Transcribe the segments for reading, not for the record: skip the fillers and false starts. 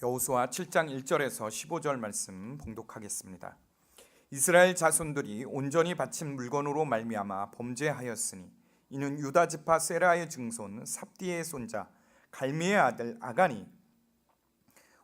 여호수아 7장 1절에서 15절 말씀 봉독하겠습니다. 이스라엘 자손들이 온전히 바친 물건으로 말미암아 범죄하였으니 이는 유다 지파 세라의 증손 삽디의 손자 갈미의 아들 아간이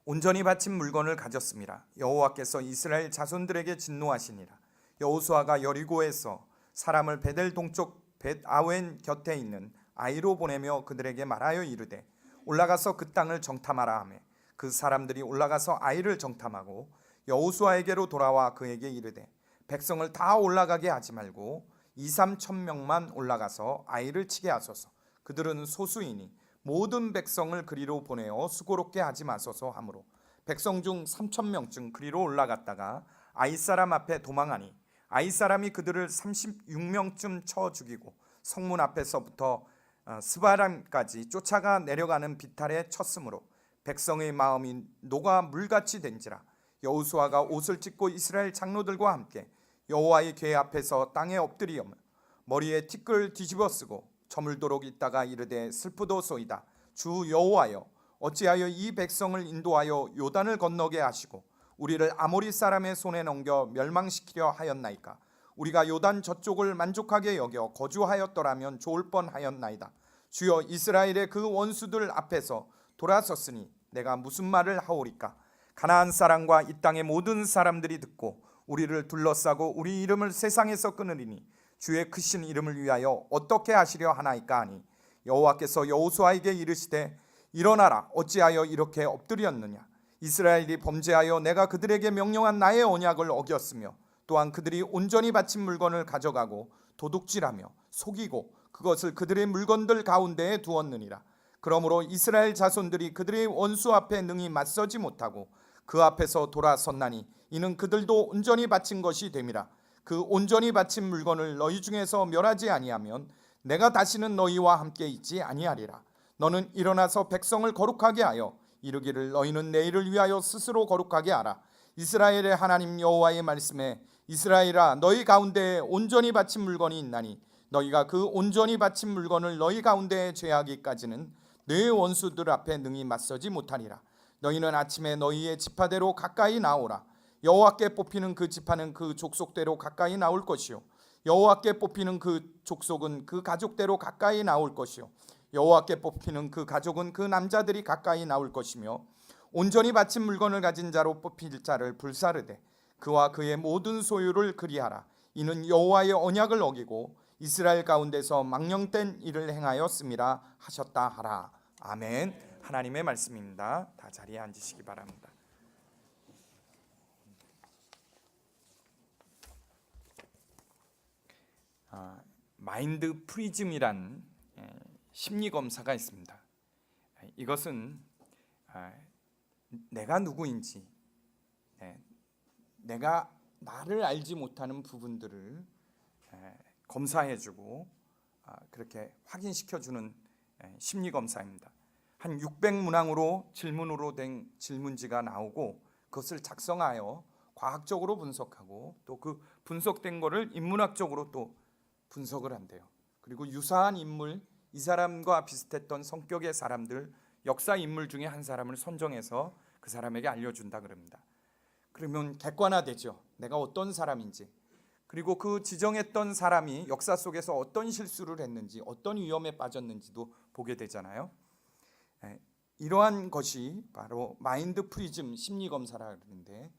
온전히 바친 물건을 가졌습니다. 여호와께서 이스라엘 자손들에게 진노하시니라. 여호수아가 여리고에서 사람을 베델 동쪽 벳아웬 곁에 있는 아이로 보내며 그들에게 말하여 이르되 올라가서 그 땅을 정탐하라 하매 그 사람들이 올라가서 아이를 정탐하고 여호수아에게로 돌아와 그에게 이르되 백성을 다 올라가게 하지 말고 2-3천 명만 올라가서 아이를 치게 하소서. 그들은 소수이니 모든 백성을 그리로 보내어 수고롭게 하지 마소서 하므로 백성 중 3천 명쯤 그리로 올라갔다가 아이 사람 앞에 도망하니 아이 사람이 그들을 36명쯤 쳐 죽이고 성문 앞에서부터 스바람까지 쫓아가 내려가는 비탈에 쳤으므로 백성의 마음이 녹아 물같이 된지라. 여호수아가 옷을 찢고 이스라엘 장로들과 함께 여호와의 궤 앞에서 땅에 엎드리며 머리에 티끌 뒤집어 쓰고 저물도록 있다가 이르되 슬프도소이다. 주 여호와여 어찌하여 이 백성을 인도하여 요단을 건너게 하시고 우리를 아모리 사람의 손에 넘겨 멸망시키려 하였나이까. 우리가 요단 저쪽을 만족하게 여겨 거주하였더라면 좋을 뻔하였나이다. 주여 이스라엘의 그 원수들 앞에서 돌아섰으니 내가 무슨 말을 하오리까. 가나안 사람과 이 땅의 모든 사람들이 듣고 우리를 둘러싸고 우리 이름을 세상에서 끊으리니 주의 크신 이름을 위하여 어떻게 하시려 하나이까 하니 여호와께서 여호수아에게 이르시되 일어나라. 어찌하여 이렇게 엎드렸느냐. 이스라엘이 범죄하여 내가 그들에게 명령한 나의 언약을 어겼으며 또한 그들이 온전히 바친 물건을 가져가고 도둑질하며 속이고 그것을 그들의 물건들 가운데에 두었느니라. 그러므로 이스라엘 자손들이 그들의 원수 앞에 능히 맞서지 못하고 그 앞에서 돌아섰나니 이는 그들도 온전히 바친 것이 됨이라. 그 온전히 바친 물건을 너희 중에서 멸하지 아니하면 내가 다시는 너희와 함께 있지 아니하리라. 너는 일어나서 백성을 거룩하게 하여 이르기를 너희는 내일을 위하여 스스로 거룩하게 하라. 이스라엘의 하나님 여호와의 말씀에 이스라엘아 너희 가운데에 온전히 바친 물건이 있나니 너희가 그 온전히 바친 물건을 너희 가운데에 죄하기까지는 너희 원수들 앞에 능히 맞서지 못하리라. 너희는 아침에 너희의 지파대로 가까이 나오라. 여호와께 뽑히는 그 지파는 그 족속대로 가까이 나올 것이요 여호와께 뽑히는 그 족속은 그 가족대로 가까이 나올 것이요 여호와께 뽑히는 그 가족은 그 남자들이 가까이 나올 것이며 온전히 바친 물건을 가진 자로 뽑힐 자를 불사르되 그와 그의 모든 소유를 그리하라. 이는 여호와의 언약을 어기고 이스라엘 가운데서 망령된 일을 행하였음이라 하셨다 하라. 아멘. 하나님의 말씀입니다. 다 자리에 앉으시기 바랍니다. 마인드 프리즘이란 심리 검사가 있습니다. 이것은 내가 누구인지, 내가 나를 알지 못하는 부분들을 검사해주고 그렇게 확인시켜주는 심리 검사입니다. 한 600문항으로 질문으로 된 질문지가 나오고 그것을 작성하여 과학적으로 분석하고 또 그 분석된 거를 인문학적으로 또 분석을 한대요. 그리고 유사한 인물, 이 사람과 비슷했던 성격의 사람들, 역사 인물 중에 한 사람을 선정해서 그 사람에게 알려준다 그럽니다. 그러면 객관화되죠. 내가 어떤 사람인지, 그리고 그 지정했던 사람이 역사 속에서 어떤 실수를 했는지, 어떤 위험에 빠졌는지도 보게 되잖아요. 이러한 것이 바로 마인드 프리즘 심리 검사라 그러는데,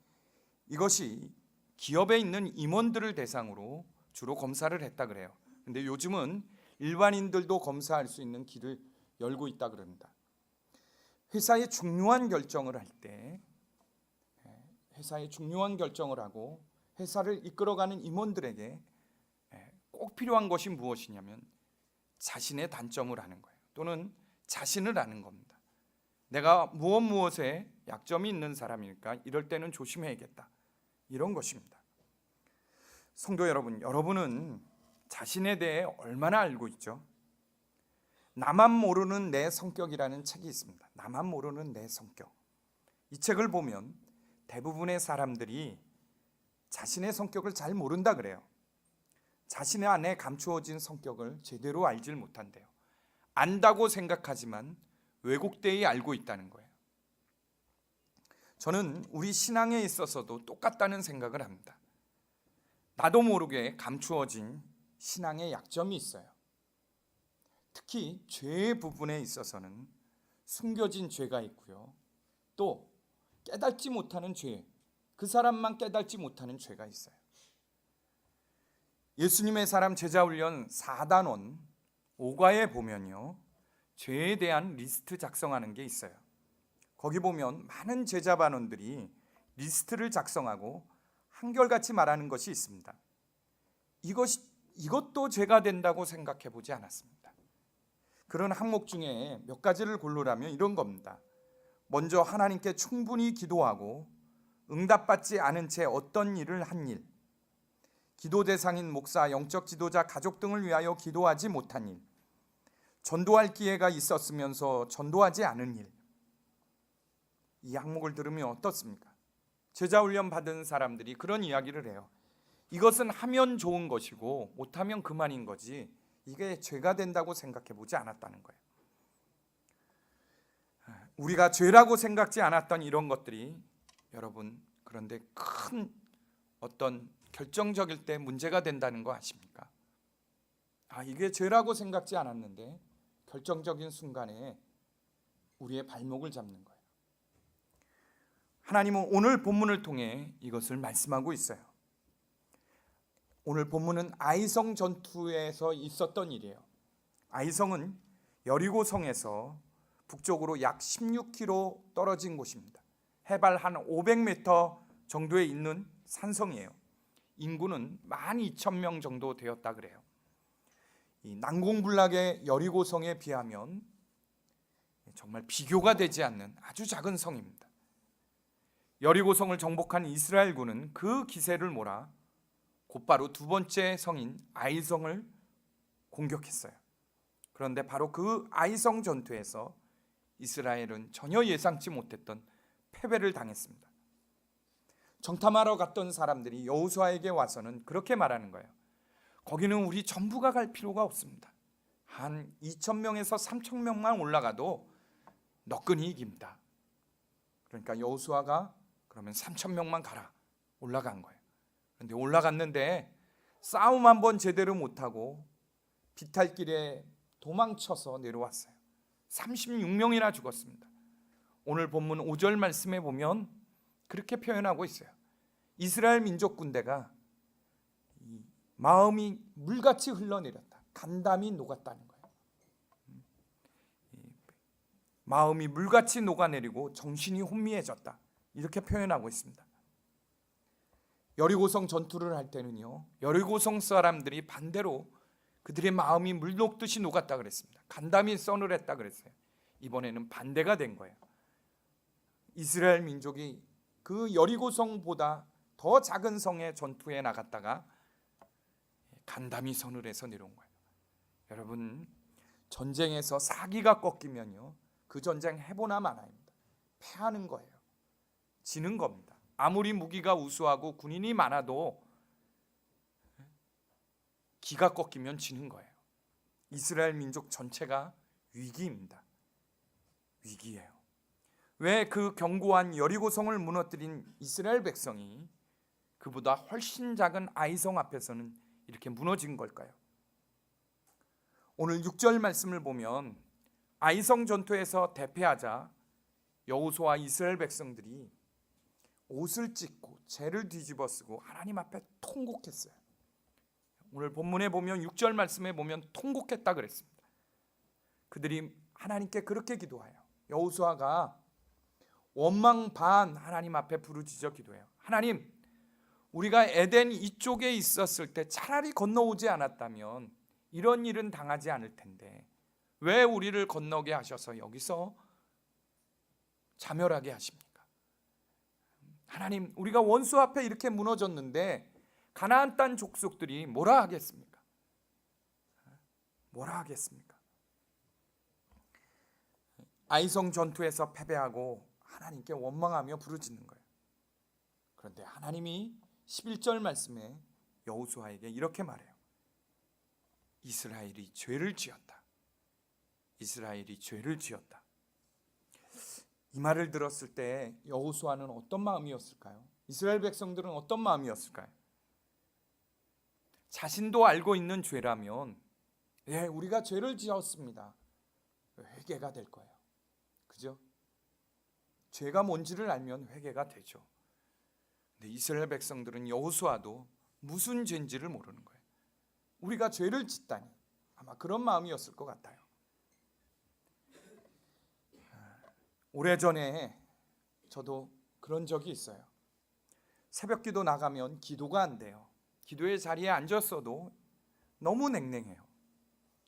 이것이 기업에 있는 임원들을 대상으로 주로 검사를 했다 그래요. 근데 요즘은 일반인들도 검사할 수 있는 길을 열고 있다 그럽니다. 회사의 중요한 결정을 할 때, 회사의 중요한 결정을 하고 회사를 이끌어가는 임원들에게 꼭 필요한 것이 무엇이냐면 자신의 단점을 아는 거예요. 또는 자신을 아는 겁니다. 내가 무엇에 약점이 있는 사람일까? 이럴 때는 조심해야겠다. 이런 것입니다. 성도 여러분, 여러분은 자신에 대해 얼마나 알고 있죠? 나만 모르는 내 성격이라는 책이 있습니다. 나만 모르는 내 성격. 이 책을 보면 대부분의 사람들이 자신의 성격을 잘 모른다 그래요. 자신의 안에 감추어진 성격을 제대로 알질 못한대요. 안다고 생각하지만 왜곡되이 알고 있다는 거예요. 저는 우리 신앙에 있어서도 똑같다는 생각을 합니다. 나도 모르게 감추어진 신앙의 약점이 있어요. 특히 죄 부분에 있어서는 숨겨진 죄가 있고요. 또 깨닫지 못하는 죄, 그 사람만 깨닫지 못하는 죄가 있어요. 예수님의 사람 제자훈련 4단원 5과에 보면요, 죄에 대한 리스트 작성하는 게 있어요. 거기 보면 많은 제자반원들이 리스트를 작성하고 한결같이 말하는 것이 있습니다. 이것도 죄가 된다고 생각해 보지 않았습니다. 그런 항목 중에 몇 가지를 고르라면 이런 겁니다. 먼저 하나님께 충분히 기도하고 응답받지 않은 채 어떤 일을 한 일, 기도 대상인 목사, 영적 지도자, 가족 등을 위하여 기도하지 못한 일, 전도할 기회가 있었으면서 전도하지 않은 일. 이 항목을 들으면 어떻습니까? 제자훈련 받은 사람들이 그런 이야기를 해요. 이것은 하면 좋은 것이고 못하면 그만인 거지, 이게 죄가 된다고 생각해 보지 않았다는 거예요. 우리가 죄라고 생각지 않았던 이런 것들이 여러분, 그런데 큰 어떤 결정적일 때 문제가 된다는 거 아십니까? 이게 죄라고 생각지 않았는데 결정적인 순간에 우리의 발목을 잡는 거예요. 하나님은 오늘 본문을 통해 이것을 말씀하고 있어요. 오늘 본문은 아이성 전투에서 있었던 일이에요. 아이성은 여리고 성에서 북쪽으로 약 16km 떨어진 곳입니다. 해발 한 500m 정도에 있는 산성이에요. 인구는 12,000명 정도 되었다 그래요. 이 난공불락의 여리고 성에 비하면 정말 비교가 되지 않는 아주 작은 성입니다. 여리고 성을 정복한 이스라엘군은 그 기세를 몰아 곧바로 두 번째 성인 아이성을 공격했어요. 그런데 바로 그 아이성 전투에서 이스라엘은 전혀 예상치 못했던 패배를 당했습니다. 정탐하러 갔던 사람들이 여호수아에게 와서는 그렇게 말하는 거예요. 거기는 우리 전부가 갈 필요가 없습니다. 한 2,000명에서 3,000명만 올라가도 너끈히 이깁니다. 그러니까 여호수아가 그러면 3,000명만 가라, 올라간 거예요. 그런데 올라갔는데 싸움 한번 제대로 못하고 비탈길에 도망쳐서 내려왔어요. 36명이나 죽었습니다. 오늘 본문 5절 말씀에 보면 그렇게 표현하고 있어요. 이스라엘 민족 군대가 마음이 물같이 흘러내렸다, 간담이 녹았다는 거예요. 마음이 물같이 녹아내리고 정신이 혼미해졌다, 이렇게 표현하고 있습니다. 여리고성 전투를 할 때는요, 여리고성 사람들이 반대로 그들의 마음이 물 녹듯이 녹았다 그랬습니다. 간담이 서늘했다 그랬어요. 이번에는 반대가 된 거예요. 이스라엘 민족이 그 여리고성보다 더 작은 성의 전투에 나갔다가 간담이 서늘해서 내려온 거예요. 여러분, 전쟁에서 사기가 꺾이면요, 그 전쟁 해보나 마나입니다. 패하는 거예요. 지는 겁니다. 아무리 무기가 우수하고 군인이 많아도 기가 꺾이면 지는 거예요. 이스라엘 민족 전체가 위기입니다. 위기예요. 왜 그 견고한 여리고성을 무너뜨린 이스라엘 백성이 그보다 훨씬 작은 아이성 앞에서는 이렇게 무너진 걸까요? 오늘 6절 말씀을 보면 아이성 전투에서 대패하자 여호수아와 이스라엘 백성들이 옷을 찢고 재를 뒤집어 쓰고 하나님 앞에 통곡했어요. 오늘 본문에 보면 6절 말씀에 보면 통곡했다 그랬습니다. 그들이 하나님께 그렇게 기도해요. 여호수아가 원망 반 하나님 앞에 부르짖어 기도해요. 하나님, 우리가 에덴 이쪽에 있었을 때 차라리 건너오지 않았다면 이런 일은 당하지 않을 텐데 왜 우리를 건너게 하셔서 여기서 자멸하게 하십니까? 하나님, 우리가 원수 앞에 이렇게 무너졌는데 가나안 땅 족속들이 뭐라 하겠습니까? 뭐라 하겠습니까? 아이성 전투에서 패배하고 하나님께 원망하며 부르짖는 거예요. 그런데 하나님이 11절 말씀에 여호수아에게 이렇게 말해요. 이스라엘이 죄를 지었다. 이스라엘이 죄를 지었다. 이 말을 들었을 때 여호수아는 어떤 마음이었을까요? 이스라엘 백성들은 어떤 마음이었을까요? 자신도 알고 있는 죄라면 우리가 죄를 지었습니다. 회개가 될 거예요. 그죠? 죄가 뭔지를 알면 회개가 되죠. 근데 이스라엘 백성들은 여호수아도 무슨 죄인지를 모르는 거예요. 우리가 죄를 짓다니. 아마 그런 마음이었을 것 같아요. 오래전에 저도 그런 적이 있어요. 새벽 기도 나가면 기도가 안 돼요. 기도의 자리에 앉았어도 너무 냉랭해요.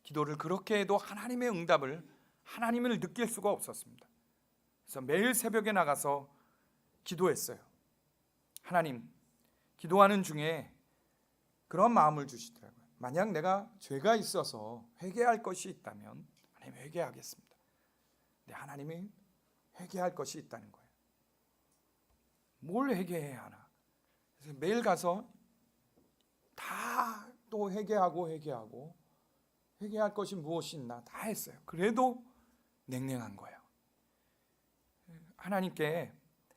기도를 그렇게 해도 하나님의 응답을, 하나님을 느낄 수가 없었습니다. 그래서 매일 새벽에 나가서 기도했어요. 하나님, 기도하는 중에 그런 마음을 주시더라고요. 만약 내가 죄가 있어서 회개할 것이 있다면 하나님 회개하겠습니다. 근데 하나님이 회개할 것이 있다는 거예요. 뭘 회개해야 하나? 그래서 매일 가서 다 또 회개하고 회개할 것이 무엇이 있나 다 했어요. 그래도 냉랭한 거예요. 하나님께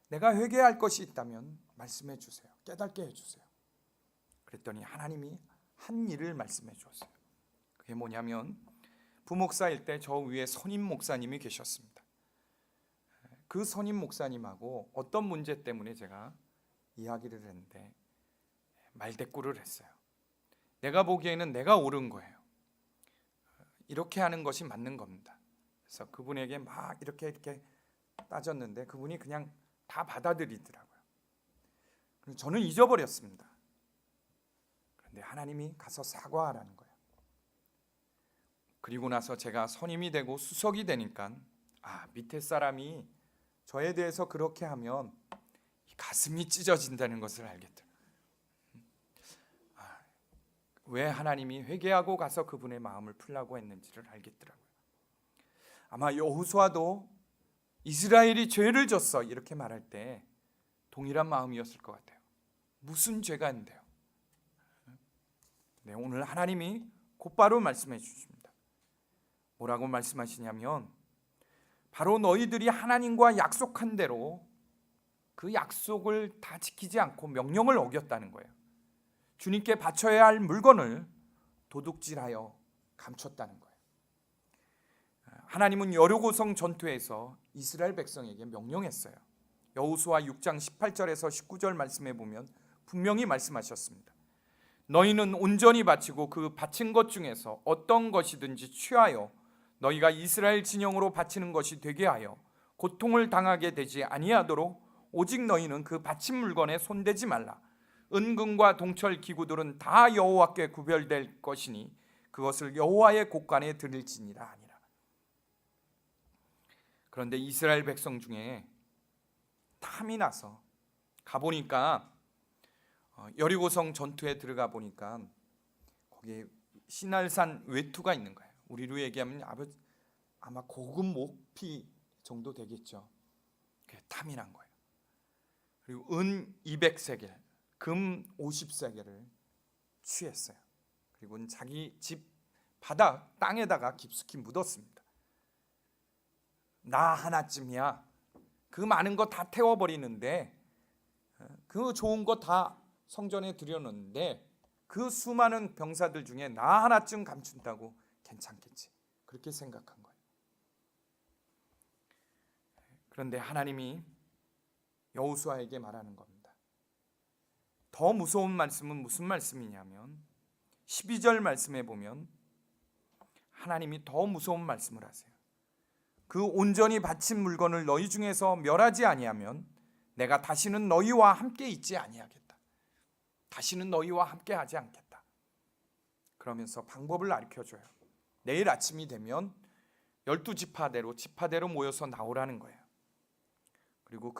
내가 회개할 것이 있다면 말씀해 주세요. 깨닫게 해주세요. 그랬더니 하나님이 한 일을 말씀해 주었어요. 그게 뭐냐면 부목사일 때 저 위에 선임 목사님이 계셨습니다. 그 선임 목사님하고 어떤 문제 때문에 제가 이야기를 했는데 말대꾸를 했어요. 내가 보기에는 내가 옳은 거예요. 이렇게 하는 것이 맞는 겁니다. 그래서 그분에게 막 이렇게 따졌는데 그분이 그냥 다 받아들이더라고요. 저는 잊어버렸습니다. 그런데 하나님이 가서 사과하라는 거예요. 그리고 나서 제가 선임이 되고 수석이 되니까 밑에 사람이 저에 대해서 그렇게 하면 가슴이 찢어진다는 것을 알겠더라고요. 왜 하나님이 회개하고 가서 그분의 마음을 풀라고 했는지를 알겠더라고요. 아마 여호수아도 이스라엘이 죄를 졌어 이렇게 말할 때 동일한 마음이었을 것 같아요. 무슨 죄가 있는데요? 네, 오늘 하나님이 곧바로 말씀해 주십니다. 뭐라고 말씀하시냐면 바로 너희들이 하나님과 약속한 대로 그 약속을 다 지키지 않고 명령을 어겼다는 거예요. 주님께 바쳐야 할 물건을 도둑질하여 감췄다는 거예요. 하나님은 여리고성 전투에서 이스라엘 백성에게 명령했어요. 여호수아 6장 18절에서 19절 말씀에 보면 분명히 말씀하셨습니다. 너희는 온전히 바치고 그 바친 것 중에서 어떤 것이든지 취하여 너희가 이스라엘 진영으로 바치는 것이 되게 하여 고통을 당하게 되지 아니하도록 오직 너희는 그 바친 물건에 손대지 말라. 은금과 동철 기구들은 다 여호와께 구별될 것이니 그것을 여호와의 곳간에 드릴지니라 하니라. 그런데 이스라엘 백성 중에 탐이 나서 가보니까 여리고성 전투에 들어가 보니까 거기에 시날산 외투가 있는 거예요. 우리로 얘기하면 아마 고급 모피 정도 되겠죠. 그게 탐이 난 거예요. 그리고 은 200세겔, 금 50세겔을 취했어요. 그리고 자기 집 바닥 땅에다가 깊숙이 묻었습니다. 나 하나쯤이야. 그 많은 거 다 태워버리는데 그 좋은 거 다 성전에 들여놓는데 그 수많은 병사들 중에 나 하나쯤 감춘다고 괜찮겠지. 그렇게 생각한 거예요. 그런데 하나님이 여호수아에게 말하는 겁니다. 더 무서운 말씀은 무슨 말씀이냐면 12절 말씀에 보면 하나님이 더 무서운 말씀을 하세요. 그 온전히 바친 물건을 너희 중에서 멸하지 아니하면 내가 다시는 너희와 함께 있지 아니하겠다. 다시는 너희와 함께 하지 않겠다. 그러면서 방법을 가르쳐줘요. 내일 아침이 되면 12지파대로 지파대로 모여서 나오라는 거예요. 그리고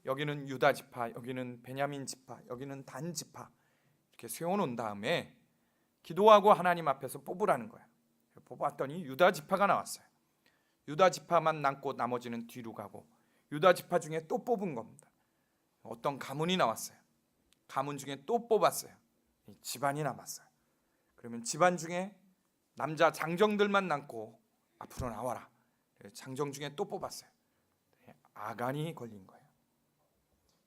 여기는 유다 지파, 여기는 베냐민 지파, 여기는 단 지파 이렇게 세워놓은 다음에 기도하고 하나님 앞에서 뽑으라는 거예요. 뽑았더니 유다 지파가 나왔어요. 유다 지파만 남고 나머지는 뒤로 가고 유다 지파 중에 또 뽑은 겁니다. 어떤 가문이 나왔어요. 가문 중에 또 뽑았어요. 집안이 남았어요. 그러면 집안 중에 남자 장정들만 남고 앞으로 나와라. 장정 중에 또 뽑았어요. 아간이 걸린 거예요.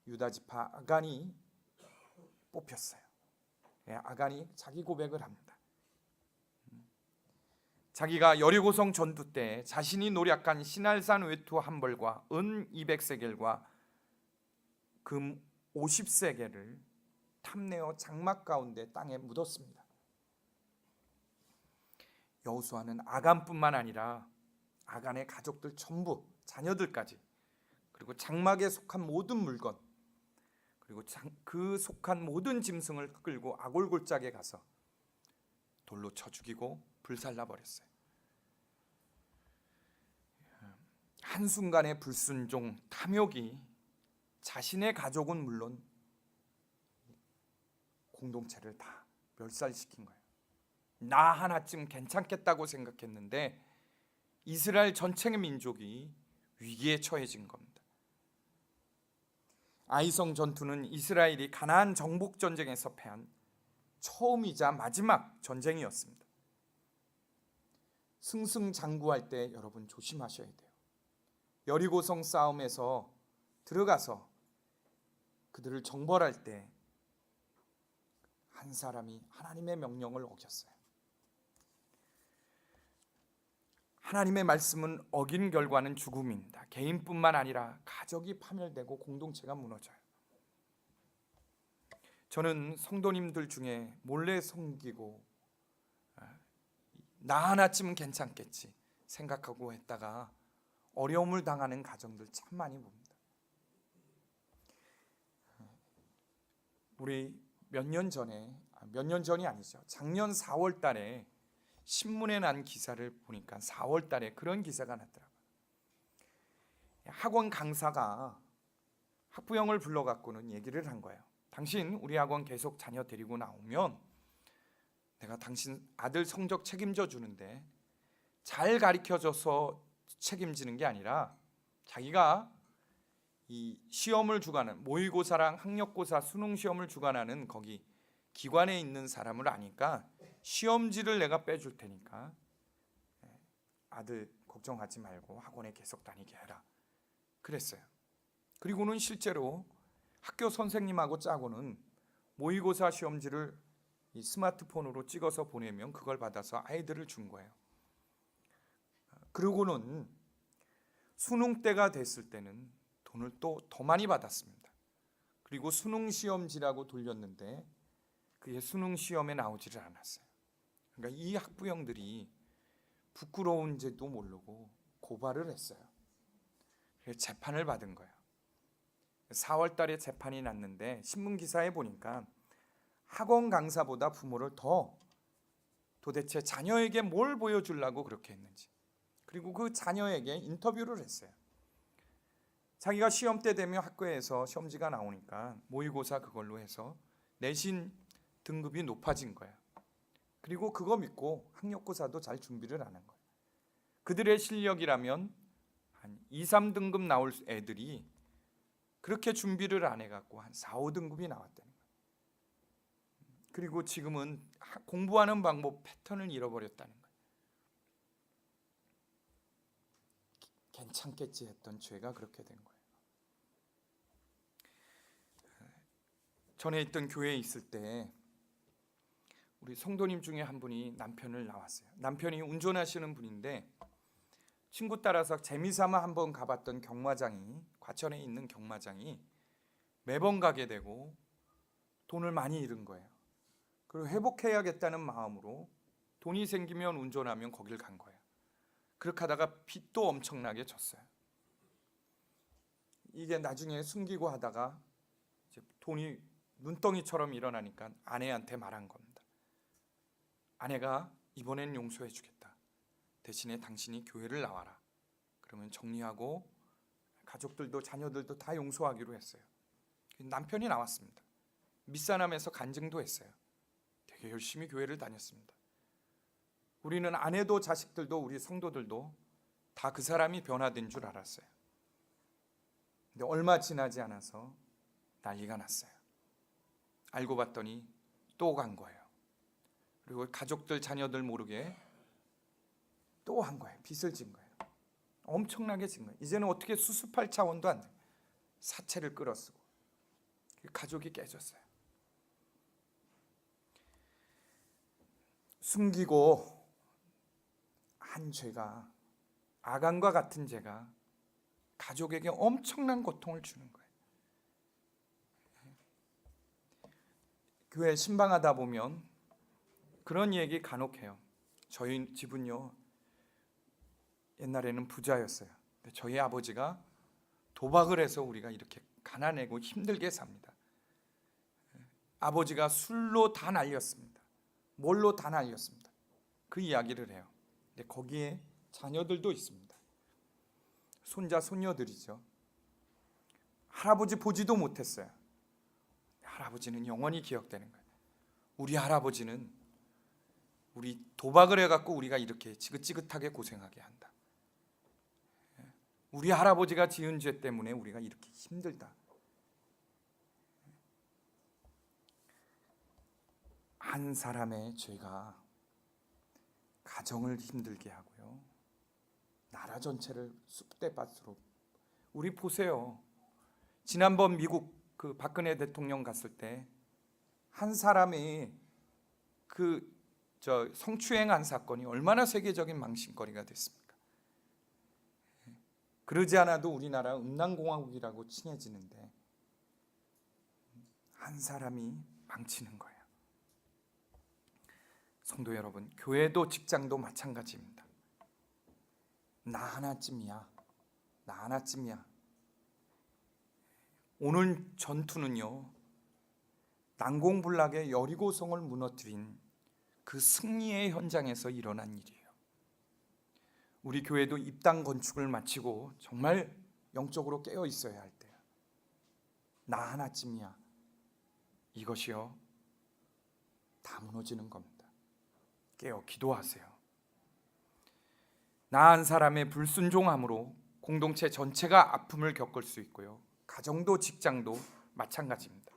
유다 지파 아간이 뽑혔어요. 아간이 자기 고백을 합니다. 자기가 여리고성 전투 때 자신이 노력한 시날산 외투 한 벌과 은 200세겔과 금 50세겔을 탐내어 장막 가운데 땅에 묻었습니다. 여호수아는 아간뿐만 아니라 아간의 가족들 전부, 자녀들까지, 그리고 장막에 속한 모든 물건, 그리고 그 속한 모든 짐승을 끌고 아골골짝에 가서 돌로 쳐 죽이고 불살라 버렸어요. 한순간의 불순종, 탐욕이 자신의 가족은 물론 공동체를 다 멸살시킨 거예요. 나 하나쯤 괜찮겠다고 생각했는데 이스라엘 전체의 민족이 위기에 처해진 겁니다. 아이성 전투는 이스라엘이 가나안 정복 전쟁에서 패한 처음이자 마지막 전쟁이었습니다. 승승장구할 때 여러분 조심하셔야 돼요. 여리고성 싸움에서 들어가서 그들을 정벌할 때 한 사람이 하나님의 명령을 어겼어요. 하나님의 말씀은 어긴 결과는 죽음입니다. 개인뿐만 아니라 가족이 파멸되고 공동체가 무너져요. 저는 성도님들 중에 몰래 섬기고 나 하나쯤은 괜찮겠지 생각하고 했다가 어려움을 당하는 가정들 참 많이 봅니다. 우리 몇 년 전이 아니죠. 작년 4월 달에 신문에 난 기사를 보니까 4월 달에 그런 기사가 났더라고요. 학원 강사가 학부형을 불러갖고는 얘기를 한 거예요. 당신 우리 학원 계속 자녀 데리고 나오면 내가 당신 아들 성적 책임져 주는데 잘 가르쳐줘서 책임지는 게 아니라 자기가 이 시험을 주관하는 모의고사랑 학력고사 수능 시험을 주관하는 거기 기관에 있는 사람을 아니까 시험지를 내가 빼줄 테니까 아들 걱정하지 말고 학원에 계속 다니게 해라 그랬어요. 그리고는 실제로 학교 선생님하고 짜고는 모의고사 시험지를 이 스마트폰으로 찍어서 보내면 그걸 받아서 아이들을 준 거예요. 그러고는 수능 때가 됐을 때는 돈을 또 더 많이 받았습니다. 그리고 수능 시험지라고 돌렸는데 그게 수능 시험에 나오지를 않았어요. 그러니까 이 학부형들이 부끄러운지도 모르고 고발을 했어요. 그래서 재판을 받은 거예요. 4월 달에 재판이 났는데 신문 기사에 보니까 학원 강사보다 부모를 더 도대체 자녀에게 뭘 보여주려고 그렇게 했는지, 그리고 그 자녀에게 인터뷰를 했어요. 자기가 시험 때 되면 학교에서 시험지가 나오니까 모의고사 그걸로 해서 내신 등급이 높아진 거예요. 그리고 그거 믿고 학력고사도 잘 준비를 안 한 거예요. 그들의 실력이라면 한 2, 3등급 나올 애들이 그렇게 준비를 안 해갖고 한 4, 5등급이 나왔다는 거예요. 그리고 지금은 공부하는 방법 패턴을 잃어버렸다는 거예요. 괜찮겠지 했던 죄가 그렇게 된 거예요. 전에 있던 교회에 있을 때 우리 성도님 중에 한 분이 남편을 낳았어요. 남편이 운전하시는 분인데 친구 따라서 재미삼아 한번 가봤던 경마장이, 과천에 있는 경마장이 매번 가게 되고 돈을 많이 잃은 거예요. 그리고 회복해야겠다는 마음으로 돈이 생기면 운전하면 거길 간 거예요. 그렇게 하다가 빚도 엄청나게 졌어요. 이게 나중에 숨기고 하다가 이제 돈이 눈덩이처럼 일어나니까 아내한테 말한 겁니다. 아내가 이번엔 용서해 주겠다. 대신에 당신이 교회를 나와라. 그러면 정리하고 가족들도 자녀들도 다 용서하기로 했어요. 남편이 나왔습니다. 밑사람에서 간증도 했어요. 되게 열심히 교회를 다녔습니다. 우리는 아내도 자식들도 우리 성도들도 다 그 사람이 변화된 줄 알았어요. 근데 얼마 지나지 않아서 난리가 났어요. 알고 봤더니 또 간 거예요. 그리고 가족들 자녀들 모르게 또 한 거예요. 빚을 진 거예요. 엄청나게 진 거예요. 이제는 어떻게 수습할 차원도 안 돼요. 사체를 끌어쓰고 가족이 깨졌어요. 숨기고 한 죄가, 아간과 같은 죄가 가족에게 엄청난 고통을 주는 거예요. 교회 신방하다 보면 그런 얘기 간혹 해요. 저희 집은요, 옛날에는 부자였어요. 근데 저희 아버지가 도박을 해서 우리가 이렇게 가난하고 힘들게 삽니다. 아버지가 술로 다 날렸습니다. 뭘로 다 날렸습니다. 그 이야기를 해요. 근데 거기에 자녀들도 있습니다. 손자 손녀들이죠. 할아버지 보지도 못했어요. 할아버지는 영원히 기억되는 거예요. 우리 할아버지는 우리 도박을 해갖고 우리가 이렇게 지긋지긋하게 고생하게 한다. 우리 할아버지가 지은 죄 때문에 우리가 이렇게 힘들다. 한 사람의 죄가 가정을 힘들게 하고요, 나라 전체를 쑥대밭으로. 우리 보세요. 지난번 미국 그 박근혜 대통령 갔을 때 한 사람이 그 성추행한 사건이 얼마나 세계적인 망신거리가 됐습니까? 그러지 않아도 우리나라 음란공화국이라고 칭해지는데 한 사람이 망치는 거예요. 성도 여러분, 교회도 직장도 마찬가지입니다. 나 하나쯤이야. 나 하나쯤이야. 오늘 전투는요, 난공불락의 여리고성을 무너뜨린 그 승리의 현장에서 일어난 일이에요. 우리 교회도 입당 건축을 마치고 정말 영적으로 깨어 있어야 할 때야. 나 하나쯤이야. 이것이요, 다 무너지는 겁니다. 깨어 기도하세요. 나 한 사람의 불순종함으로 공동체 전체가 아픔을 겪을 수 있고요, 가정도 직장도 마찬가지입니다.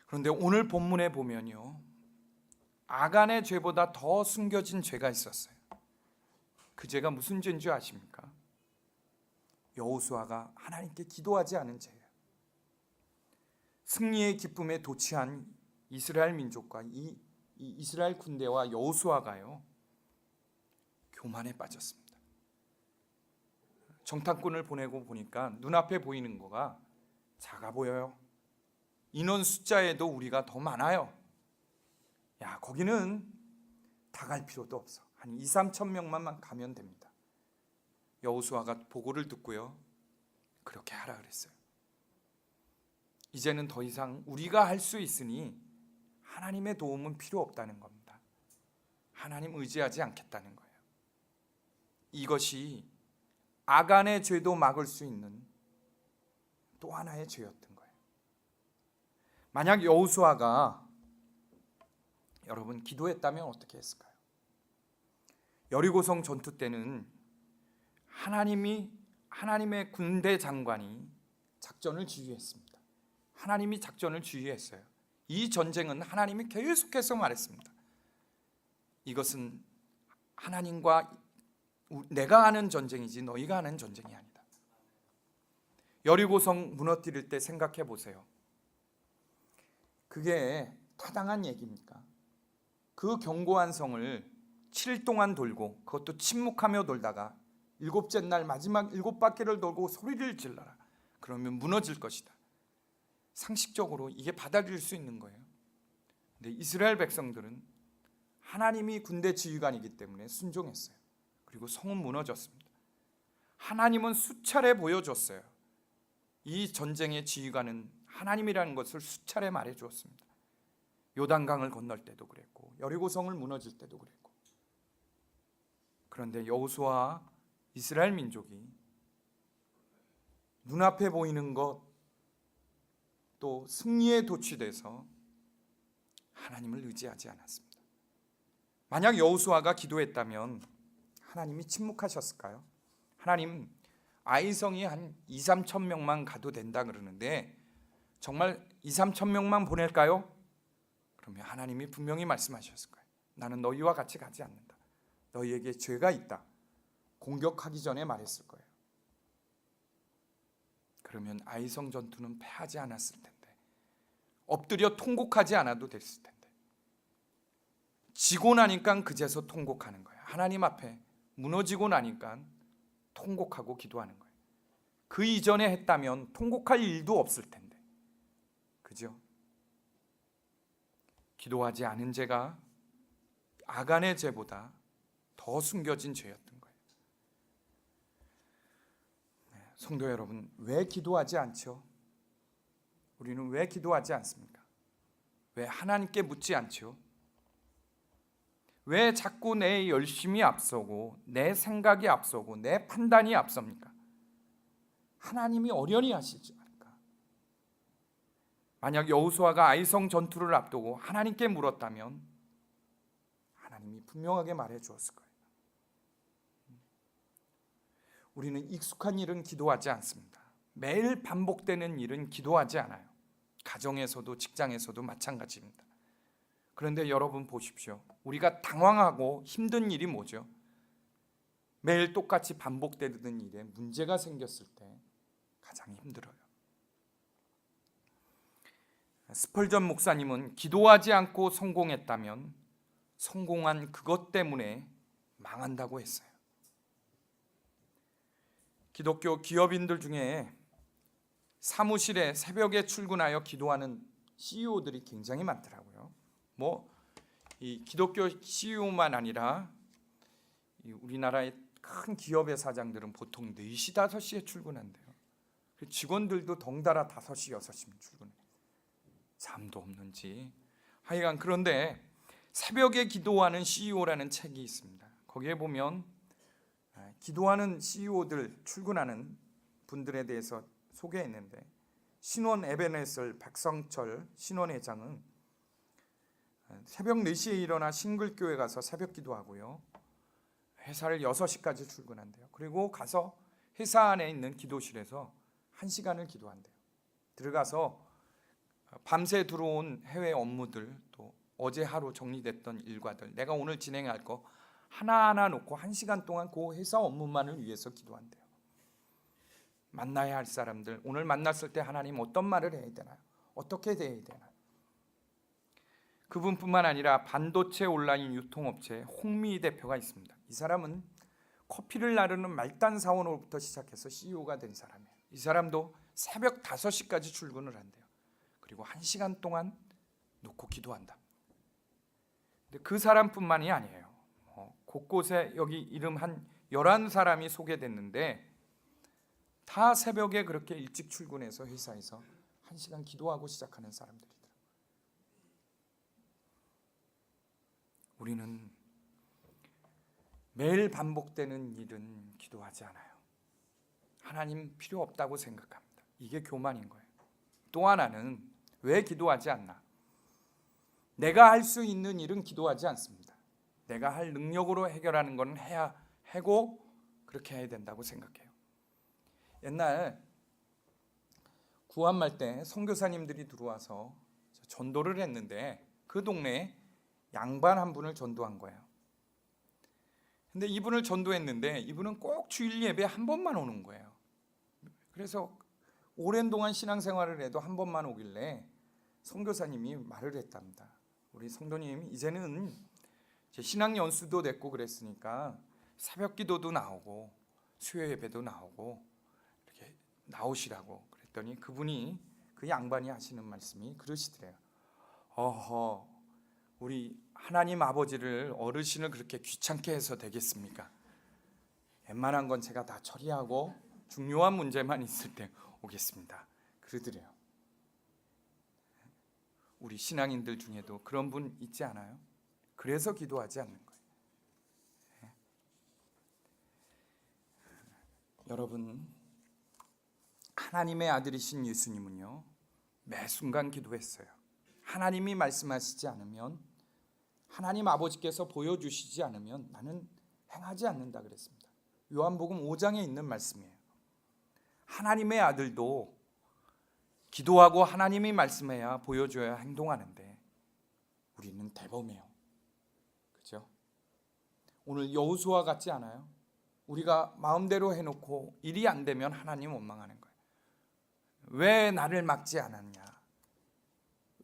그런데 오늘 본문에 보면요, 아간의 죄보다 더 숨겨진 죄가 있었어요. 그 죄가 무슨 죄인 줄 아십니까? 여호수아가 하나님께 기도하지 않은 죄예요. 승리의 기쁨에 도취한 이스라엘 민족과 이 이스라엘 군대와 여호수아가요, 교만에 빠졌습니다. 정탐꾼을 보내고 보니까 눈앞에 보이는 거가 작아 보여요. 인원 숫자에도 우리가 더 많아요. 야, 거기는 다 갈 필요도 없어. 한 2-3천 명만 가면 됩니다. 여호수아가 보고를 듣고요, 그렇게 하라 그랬어요. 이제는 더 이상 우리가 할 수 있으니 하나님의 도움은 필요 없다는 겁니다. 하나님 의지하지 않겠다는 거예요. 이것이 아간의 죄도 막을 수 있는 또 하나의 죄였던 거예요. 만약 여호수아가 여러분 기도했다면 어떻게 했을까요? 여리고성 전투 때는 하나님의 군대 장관이 작전을 지휘했습니다. 하나님이 작전을 지휘했어요. 이 전쟁은 하나님이 계속해서 말했습니다. 이것은 하나님과 내가 하는 전쟁이지 너희가 하는 전쟁이 아니다. 여리고성 무너뜨릴 때 생각해 보세요. 그게 타당한 얘기입니까? 그 견고한 성을 7일 동안 돌고, 그것도 침묵하며 돌다가 일곱째 날 마지막 7바퀴를 돌고 소리를 질러라. 그러면 무너질 것이다. 상식적으로 이게 받아들일 수 있는 거예요. 근데 이스라엘 백성들은 하나님이 군대 지휘관이기 때문에 순종했어요. 그리고 성은 무너졌습니다. 하나님은 수차례 보여줬어요. 이 전쟁의 지휘관은 하나님이라는 것을 수차례 말해주었습니다. 요단강을 건널 때도 그랬고, 여리고성을 무너질 때도 그랬고. 그런데 여호수아와 이스라엘 민족이 눈앞에 보이는 것, 또 승리에 도취돼서 하나님을 의지하지 않았습니다. 만약 여호수아가 기도했다면 하나님이 침묵하셨을까요? 하나님, 아이성이 한 2-3천 명만 가도 된다 그러는데 정말 2-3천 명만 보낼까요? 그러면 하나님이 분명히 말씀하셨을 거예요. 나는 너희와 같이 가지 않는다. 너희에게 죄가 있다. 공격하기 전에 말했을 거예요. 그러면 아이성 전투는 패하지 않았을 텐데, 엎드려 통곡하지 않아도 됐을 텐데, 지고 나니까 그제서 통곡하는 거예요. 하나님 앞에 무너지고 나니까 통곡하고 기도하는 거예요. 그 이전에 했다면 통곡할 일도 없을 텐데, 그죠? 기도하지 않은 죄가 아간의 죄보다 더 숨겨진 죄였던 거예요. 성도 여러분, 왜 기도하지 않죠? 우리는 왜 기도하지 않습니까? 왜 하나님께 묻지 않죠? 왜 자꾸 내 열심이 앞서고 내 생각이 앞서고 내 판단이 앞섭니까? 하나님이 어련히 하시지 않을까? 만약 여호수아가 아이성 전투를 앞두고 하나님께 물었다면 하나님이 분명하게 말해 주었을 거예요. 우리는 익숙한 일은 기도하지 않습니다. 매일 반복되는 일은 기도하지 않아요. 가정에서도 직장에서도 마찬가지입니다. 그런데 여러분 보십시오. 우리가 당황하고 힘든 일이 뭐죠? 매일 똑같이 반복되는 일에 문제가 생겼을 때 가장 힘들어요. 스펄전 목사님은 기도하지 않고 성공했다면 성공한 그것 때문에 망한다고 했어요. 기독교 기업인들 중에 사무실에 새벽에 출근하여 기도하는 CEO들이 굉장히 많더라고요. 이 기독교 CEO만 아니라 우리나라의 큰 기업의 사장들은 보통 4시, 5시에 출근한대요. 직원들도 덩달아 5시, 6시면 출근해요. 잠도 없는지. 하여간 그런데 새벽에 기도하는 CEO라는 책이 있습니다. 거기에 보면 기도하는 CEO들 출근하는 분들에 대해서 소개했는데, 신원 에베네셀 백성철 신원회장은 새벽 4시에 일어나 싱글교회 가서 새벽 기도하고요, 회사를 6시까지 출근한대요. 그리고 가서 회사 안에 있는 기도실에서 1시간을 기도한대요. 들어가서 밤새 들어온 해외 업무들, 또 어제 하루 정리됐던 일과들, 내가 오늘 진행할 거 하나하나 놓고 1시간 동안 그 회사 업무만을 위해서 기도한대요. 만나야 할 사람들, 오늘 만났을 때 하나님 어떤 말을 해야 되나요? 어떻게 대해야 되나요? 그분뿐만 아니라 반도체 온라인 유통업체 홍미 대표가 있습니다. 이 사람은 커피를 나르는 말단 사원으로부터 시작해서 CEO가 된 사람이에요. 이 사람도 새벽 5시까지 출근을 한대요. 그리고 1시간 동안 놓고 기도한다. 근데 그 사람뿐만이 아니에요. 곳곳에 여기 이름 한 11사람이 소개됐는데 다 새벽에 그렇게 일찍 출근해서 회사에서 1시간 기도하고 시작하는 사람들이더라고요. 우리는 매일 반복되는 일은 기도하지 않아요. 하나님 필요 없다고 생각합니다. 이게 교만인 거예요. 또 하나는 왜 기도하지 않나? 내가 할 수 있는 일은 기도하지 않습니다. 내가 할 능력으로 해결하는 건 해야 하고 그렇게 해야 된다고 생각해요. 옛날 구한말 때 선교사님들이 들어와서 전도를 했는데 그 동네에 양반 한 분을 전도한 거예요. 근데 이분을 전도했는데 이분은 꼭 주일 예배 한 번만 오는 거예요. 그래서 오랜 동안 신앙생활을 해도 한 번만 오길래 선교사님이 말을 했답니다. 우리 성도님, 이제는 신앙 연수도 됐고 그랬으니까 새벽 기도도 나오고 수요 예배도 나오고 이렇게 나오시라고 그랬더니 그분이, 그 양반이 하시는 말씀이 그러시더래요. 우리 하나님 아버지를, 어르신을 그렇게 귀찮게 해서 되겠습니까? 웬만한 건 제가 다 처리하고 중요한 문제만 있을 때 오겠습니다. 그러더래요. 우리 신앙인들 중에도 그런 분 있지 않아요? 그래서 기도하지 않는 거예요. 여러분, 하나님의 아들이신 예수님은요, 매 순간 기도했어요. 하나님이 말씀하시지 않으면, 하나님 아버지께서 보여주시지 않으면 나는 행하지 않는다 그랬습니다. 요한복음 5장에 있는 말씀이에요. 하나님의 아들도 기도하고 하나님이 말씀해야 보여줘야 행동하는데 우리는 대범해요. 그렇죠? 오늘 여호수아 같지 않아요? 우리가 마음대로 해놓고 일이 안 되면 하나님 원망하는 거예요. 왜 나를 막지 않았냐?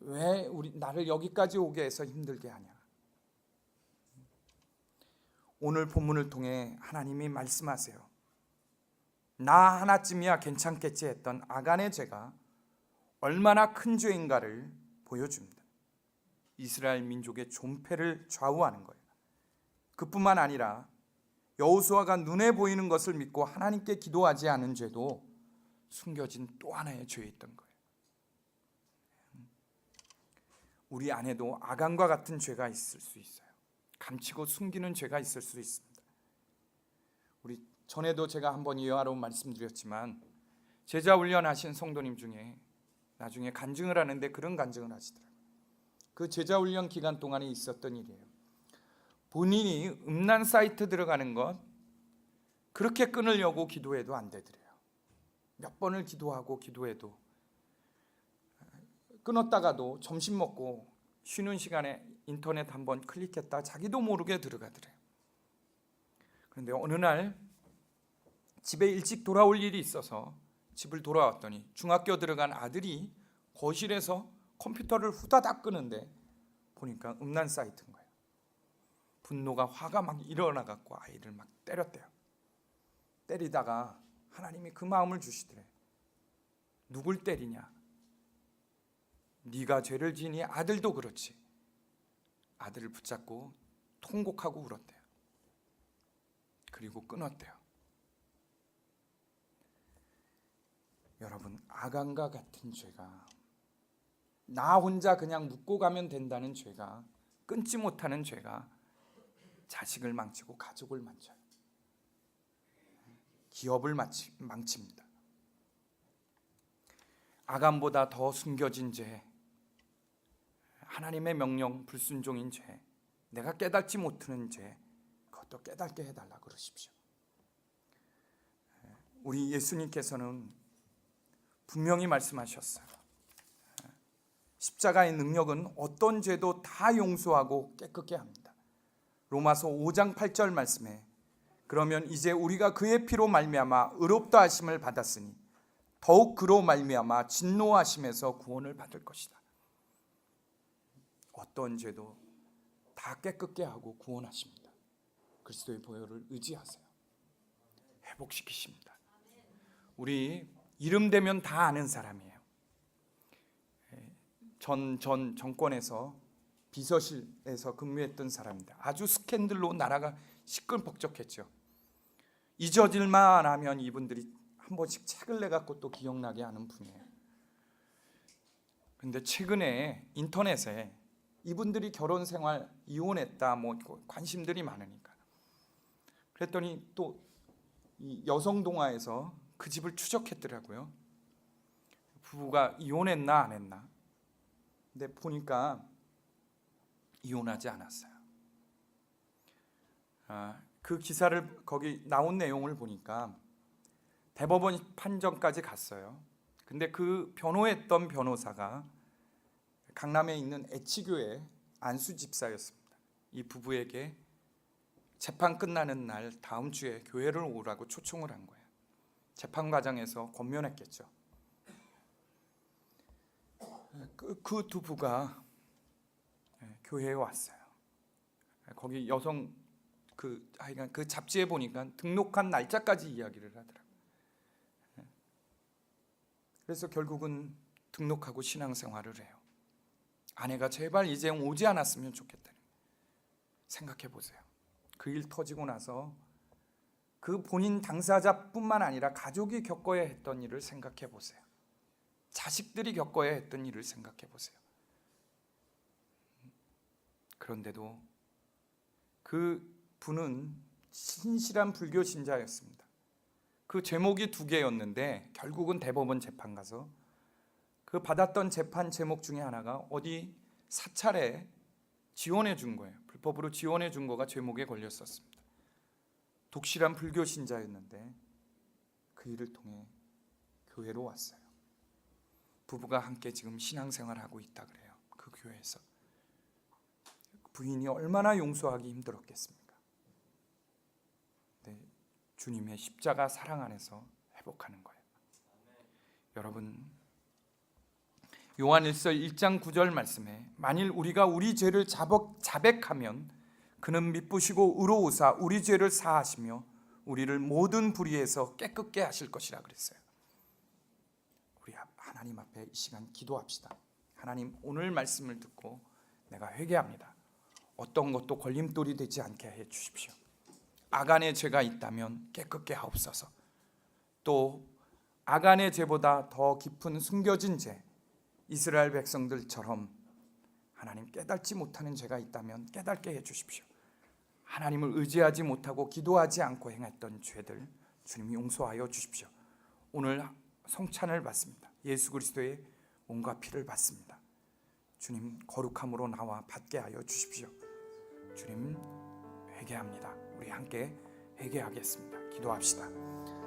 왜 나를 여기까지 오게 해서 힘들게 하냐? 오늘 본문을 통해 하나님이 말씀하세요. 나 하나쯤이야 괜찮겠지 했던 아간의 죄가 얼마나 큰 죄인가를 보여줍니다. 이스라엘 민족의 존폐를 좌우하는 거예요. 그뿐만 아니라 여호수아가 눈에 보이는 것을 믿고 하나님께 기도하지 않은 죄도 숨겨진 또 하나의 죄였던 거예요. 우리 안에도 아간과 같은 죄가 있을 수 있어요. 감추고 숨기는 죄가 있을 수 있습니다. 우리 전에도 제가 한번 이해하러 말씀드렸지만 제자 훈련하신 성도님 중에 나중에 간증을 하는데 그런 간증을 하시더라고요. 그 제자 훈련 기간 동안에 있었던 일이에요. 본인이 음란 사이트 들어가는 것 그렇게 끊으려고 기도해도 안 되더래요. 몇 번을 기도하고 기도해도 끊었다가도 점심 먹고 쉬는 시간에 인터넷 한번 클릭했다 자기도 모르게 들어가더래요. 그런데 어느 날 집에 일찍 돌아올 일이 있어서 집을 돌아왔더니 중학교 들어간 아들이 거실에서 컴퓨터를 후다닥 끄는데 보니까 음란 사이트인 거예요. 분노가 화가 막 일어나갖고 아이를 막 때렸대요. 때리다가 하나님이 그 마음을 주시더래. 누굴 때리냐? 네가 죄를 지니 아들도 그렇지. 아들을 붙잡고 통곡하고 울었대요. 그리고 끊었대요. 여러분, 아간과 같은 죄가 나 혼자 그냥 묻고 가면 된다는 죄가 끊지 못하는 죄가 자식을 망치고 가족을 망쳐요. 기업을 망칩니다. 아간보다 더 숨겨진 죄, 하나님의 명령 불순종인 죄, 내가 깨닫지 못하는 죄, 그것도 깨닫게 해달라 그러십시오. 우리 예수님께서는 분명히 말씀하셨어요. 십자가의 능력은 어떤 죄도 다 용서하고 깨끗게 합니다. 로마서 5장 8절 말씀에 그러면 이제 우리가 그의 피로 말미암아 의롭다 하심을 받았으니 더욱 그로 말미암아 진노하심에서 구원을 받을 것이다. 어떤 죄도 다 깨끗게 하고 구원하십니다. 그리스도의 보혈을 의지하세요. 회복시키십니다. 우리 이름 되면 다 아는 사람이에요. 전 정권에서 비서실에서 근무했던 사람입니다. 아주 스캔들로 나라가 시끌벅적했죠. 잊어질만 하면 이분들이 한 번씩 책을 내갖고 또 기억나게 하는 분이에요. 그런데 최근에 인터넷에 이분들이 결혼 생활 이혼했다 뭐 관심들이 많으니까 그랬더니 또 이 여성 동화에서 그 집을 추적했더라고요. 부부가 이혼했나 안 했나. 근데 보니까 이혼하지 않았어요. 그 기사를 거기 나온 내용을 보니까 대법원 판정까지 갔어요. 근데 그 변호했던 변호사가 강남에 있는 애치교회 안수 집사였습니다. 이 부부에게 재판 끝나는 날 다음 주에 교회를 오라고 초청을 한 거예요. 재판 과정에서 권면했겠죠. 그 두 부부가 교회에 왔어요. 거기 여성 그 잡지에 보니까 등록한 날짜까지 이야기를 하더라고요. 그래서 결국은 등록하고 신앙생활을 해요. 아내가 제발 이제 오지 않았으면 좋겠다는 생각해 보세요. 그 일 터지고 나서 그 본인 당사자뿐만 아니라 가족이 겪어야 했던 일을 생각해 보세요. 자식들이 겪어야 했던 일을 생각해 보세요. 그런데도 그 분은 신실한 불교 신자였습니다. 그 제목이 2개였는데 결국은 대법원 재판 가서 그 받았던 재판 제목 중에 하나가 어디 사찰에 지원해 준 거예요. 불법으로 지원해 준 거가 제목에 걸렸었습니다. 독실한 불교 신자였는데 그 일을 통해 교회로 왔어요. 부부가 함께 지금 신앙생활하고 있다 그래요. 그 교회에서. 부인이 얼마나 용서하기 힘들었겠습니까? 네, 주님의 십자가 사랑 안에서 회복하는 거예요. 여러분, 요한일서 1장 9절 말씀에 만일 우리가 우리 죄를 자백하면 그는 미쁘시고 의로우사 우리 죄를 사하시며 우리를 모든 불의에서 깨끗게 하실 것이라 그랬어요. 우리 하나님 앞에 이 시간 기도합시다. 하나님, 오늘 말씀을 듣고 내가 회개합니다. 어떤 것도 걸림돌이 되지 않게 해 주십시오. 아간의 죄가 있다면 깨끗게 하옵소서. 또 아간의 죄보다 더 깊은 숨겨진 죄, 이스라엘 백성들처럼 하나님 깨닫지 못하는 죄가 있다면 깨닫게 해 주십시오. 하나님을 의지하지 못하고 기도하지 않고 행했던 죄들 주님이 용서하여 주십시오. 오늘 성찬을 받습니다. 예수 그리스도의 몸과 피를 받습니다. 주님, 거룩함으로 나와 받게 하여 주십시오. 주님, 회개합니다. 우리 함께 회개하겠습니다. 기도합시다.